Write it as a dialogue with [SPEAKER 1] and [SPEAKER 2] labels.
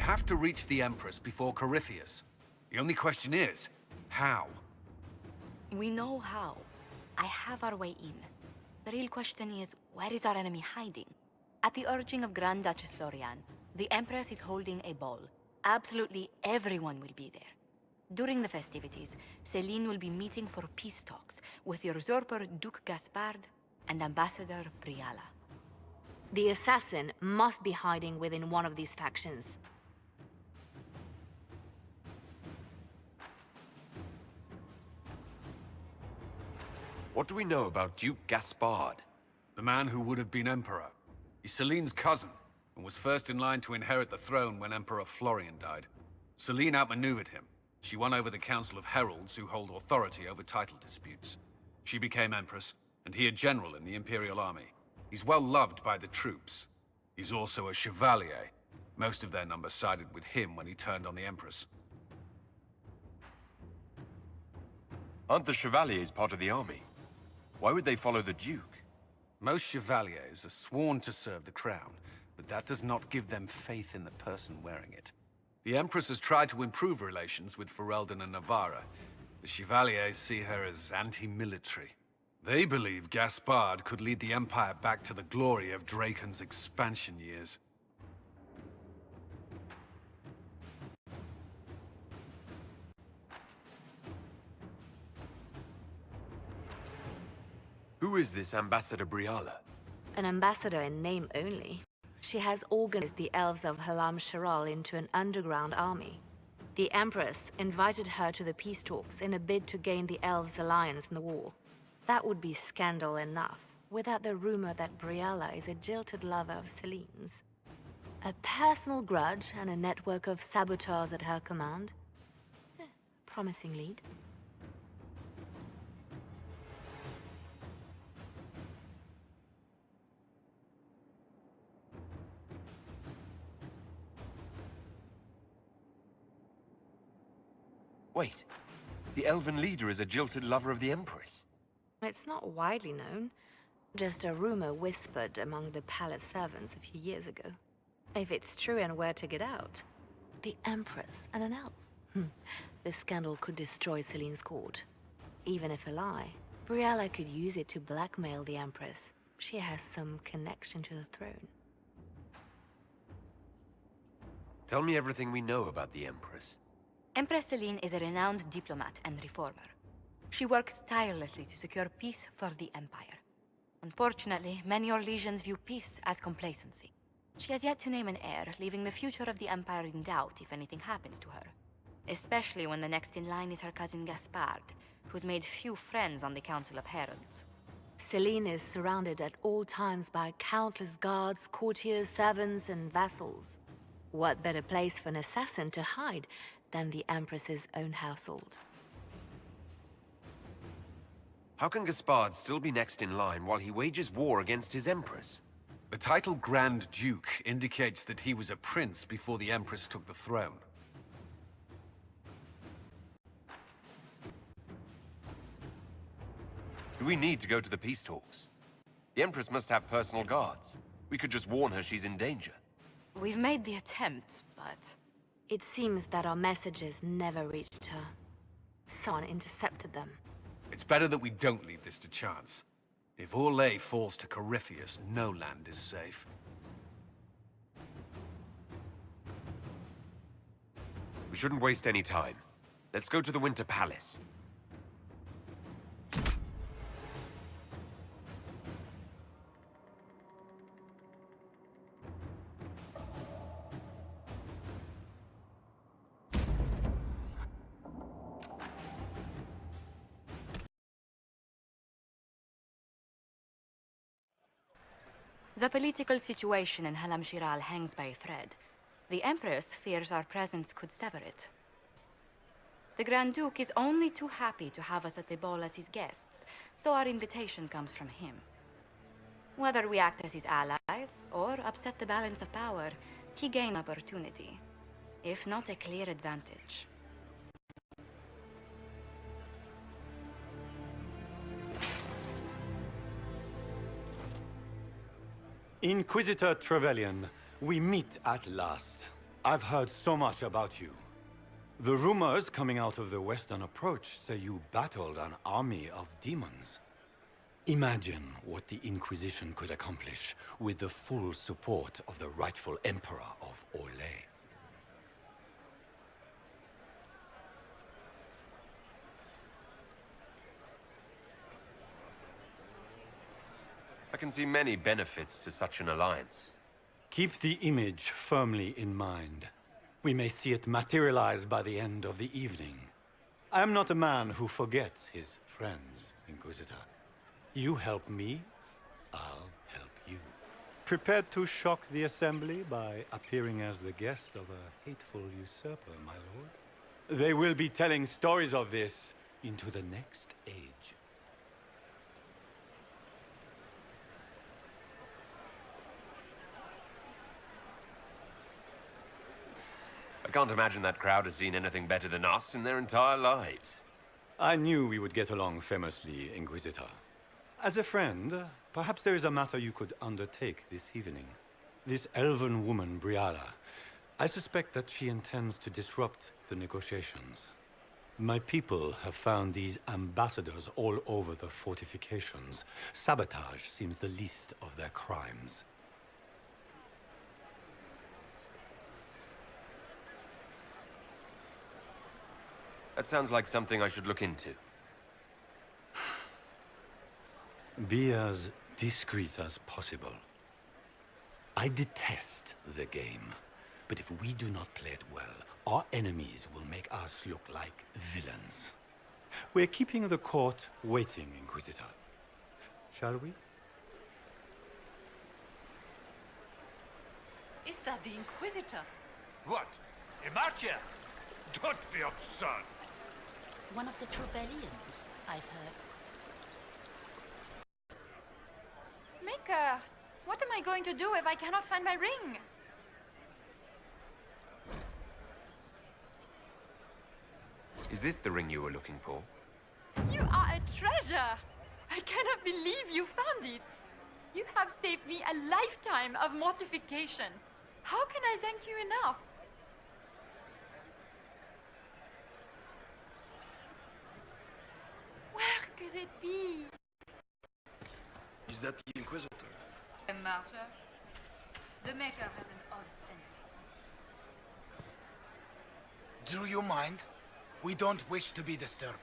[SPEAKER 1] have to reach the Empress before Corypheus. The only question is, how?
[SPEAKER 2] We know how. I have our way in. The real question is, where is our enemy hiding? At the urging of Grand Duchess Florian, the Empress is holding a ball. Absolutely everyone will be there. During the festivities, Celene will be meeting for peace talks with the usurper Duke Gaspard and Ambassador Briala.
[SPEAKER 3] The assassin must be hiding within one of these factions.
[SPEAKER 4] What do we know about Duke Gaspard?
[SPEAKER 1] The man who would have been Emperor. He's Celene's cousin, and was first in line to inherit the throne when Emperor Florian died. Celene outmaneuvered him. She won over the Council of Heralds, who hold authority over title disputes. She became Empress, and he a general in the Imperial Army. He's well loved by the troops. He's also a Chevalier. Most of their number sided with him when he turned on the Empress.
[SPEAKER 4] Aren't the Chevaliers part of the army? Why would they follow the Duke?
[SPEAKER 1] Most Chevaliers are sworn to serve the crown, but that does not give them faith in the person wearing it. The Empress has tried to improve relations with Ferelden and Navarra. The Chevaliers see her as anti-military. They believe Gaspard could lead the Empire back to the glory of Draken's expansion years.
[SPEAKER 4] Who is this Ambassador Briala?
[SPEAKER 3] An ambassador in name only. She has organized the elves of Halam Sharal into an underground army. The Empress invited her to the peace talks in a bid to gain the elves' alliance in the war. That would be scandal enough, without the rumor that Briala is a jilted lover of Celene's. A personal grudge and a network of saboteurs at her command. Promising lead.
[SPEAKER 4] Wait, the elven leader is a jilted lover of the Empress.
[SPEAKER 3] It's not widely known. Just a rumor whispered among the palace servants a few years ago. If it's true and were to get out, the Empress and an elf. The scandal could destroy Celene's court. Even if a lie, Briala could use it to blackmail the Empress. She has some connection to the throne.
[SPEAKER 4] Tell me everything we know about the Empress.
[SPEAKER 2] Empress Celene is a renowned diplomat and reformer. She works tirelessly to secure peace for the Empire. Unfortunately, many Orlesians view peace as complacency. She has yet to name an heir, leaving the future of the Empire in doubt if anything happens to her. Especially when the next in line is her cousin Gaspard, who's made few friends on the Council of Heralds.
[SPEAKER 3] Celene is surrounded at all times by countless guards, courtiers, servants, and vassals. What better place for an assassin to hide than the Empress's own household?
[SPEAKER 4] How can Gaspard still be next in line while he wages war against his Empress?
[SPEAKER 1] The title Grand Duke indicates that he was a prince before the Empress took the throne.
[SPEAKER 4] Do we need to go to the peace talks? The Empress must have personal guards. We could just warn her she's in danger.
[SPEAKER 2] We've made the attempt, but...
[SPEAKER 3] It seems that our messages never reached her. Someone intercepted them.
[SPEAKER 1] It's better that we don't leave this to chance. If Orlais falls to Corypheus, no land is safe.
[SPEAKER 4] We shouldn't waste any time. Let's go to the Winter Palace.
[SPEAKER 2] The political situation in Halam Shiral hangs by a thread. The Empress fears our presence could sever it. The Grand Duke is only too happy to have us at the ball as his guests, so our invitation comes from him. Whether we act as his allies or upset the balance of power, he gains opportunity, if not a clear advantage.
[SPEAKER 5] Inquisitor Trevelyan, we meet at last. I've heard so much about you. The rumors coming out of the Western Approach say you battled an army of demons. Imagine what the Inquisition could accomplish with the full support of the rightful Emperor of Orlais.
[SPEAKER 4] I can see many benefits to such an alliance.
[SPEAKER 5] Keep the image firmly in mind. We may see it materialize by the end of the evening. I am not a man who forgets his friends, Inquisitor. You help me, I'll help you. Prepared to shock the Assembly by appearing as the guest of a hateful usurper, my lord? They will be telling stories of this into the next age.
[SPEAKER 4] I can't imagine that crowd has seen anything better than us in their entire lives.
[SPEAKER 5] I knew we would get along famously, Inquisitor. As a friend, perhaps there is a matter you could undertake this evening. This elven woman, Briala, I suspect that she intends to disrupt the negotiations. My people have found these ambassadors all over the fortifications. Sabotage seems the least of their crimes.
[SPEAKER 4] That sounds like something I should look into.
[SPEAKER 5] Be as discreet as possible. I detest the game, but if we do not play it well, our enemies will make us look like villains. We're keeping the court waiting, Inquisitor. Shall we?
[SPEAKER 6] Is that the Inquisitor?
[SPEAKER 7] What? A marcher? Don't be absurd.
[SPEAKER 6] One of the Trevelyans, I've heard.
[SPEAKER 2] Maker, what am I going to do if I cannot find my ring?
[SPEAKER 4] Is this the ring you were looking for?
[SPEAKER 2] You are a treasure! I cannot believe you found it! You have saved me a lifetime of mortification. How can I thank you enough? Where could it be?
[SPEAKER 7] Is that the Inquisitor?
[SPEAKER 2] A martyr? The Maker has an odd sense.
[SPEAKER 7] Do you mind? We don't wish to be disturbed.